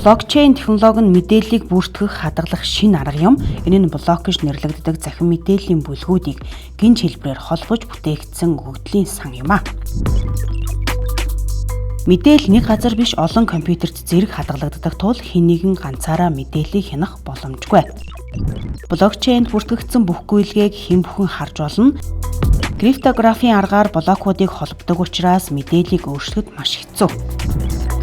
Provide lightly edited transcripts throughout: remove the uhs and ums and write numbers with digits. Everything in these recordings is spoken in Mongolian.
Блокчейн технологи нь мэдээллийг бүртгэх, хадгалах шинэ арга юм. Энэ нь блок гэж нэрлэгддэг захин мэдээллийн бүлгүүдийг гинж хэлбэрээр холбож бүтээгдсэн өгөгдлийн сан юм а. Мэдээлэл нэг газар биш олон компьютерт зэрэг хадгалагддаг тул хэн нэгэн ганцаараа мэдээллийг хянах боломжгүй. Блокчейнд бүртгэгдсэн бүх гүйлгээг хэн бүхэн харж болно. Криптографийн аргаар блокуудыг холбодог учраас мэдээллийг өөрчлөхөд маш хэцүү.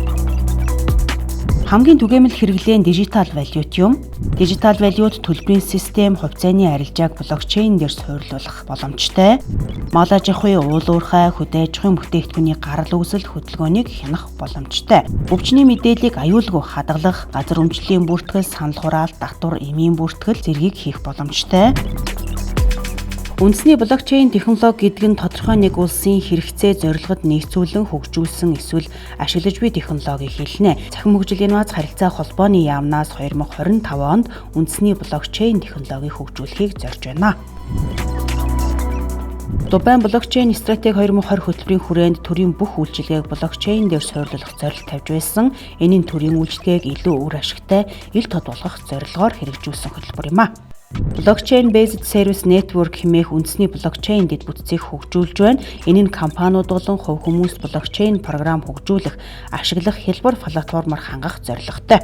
Хамгийн түгээмэл хэрэглээ нь дижитал валют юм. Дижитал валют төлбөрийн систем, хувьцааны арилжааг блокчейн дээр суурилуулах боломжтой. Мал аж ахуйн уул уурхай, хөдөө аж ахуйн бүтээгдэхүүний гарал үүсэл хөдөлгөөнийг хянах боломжтой. Өвчний мэдээллийг аюулгүй хадгалах, газар өмчлөлийн бүртгэл, санал хураалт, татвар, эмийн бүртгэл зэргийг хийх боломжтой. Үндэсний блокчейн технологи гэдэг нь тодорхой нэг улсын хэрэгцээ зорилгод нийцүүлэн хөгжүүлсэн эсвэл ашиглаж буй технологи хэлнэ. Цахим хөгжлийн нууц харилцаа холбооны яамнаас 2025 онд үндэсний блокчейн технологи хөгжүүлэхийг зорж байна. Дубайн блокчейн стратеги 2020 хөтөлбөрийн хүрээнд төрийн бүх үйлчилгээг блокчейн дээр суурилуулах зорилго тавьж байсан. Энэ нь төрийн үйлчилгээг илүү үр ашигтай, ил тод болгох зорилгоор хэрэгжүүлсэн хөтөлбөр юм а. Blockchain based service network хэмээх үндэсний блокчейн дэд бүтцийг хөгжүүлж байна. Энэ нь компаниуд болон хувь хүмүүст блокчейн програм хөгжүүлэх, ашиглах хялбар платформоор хангах зорилготой.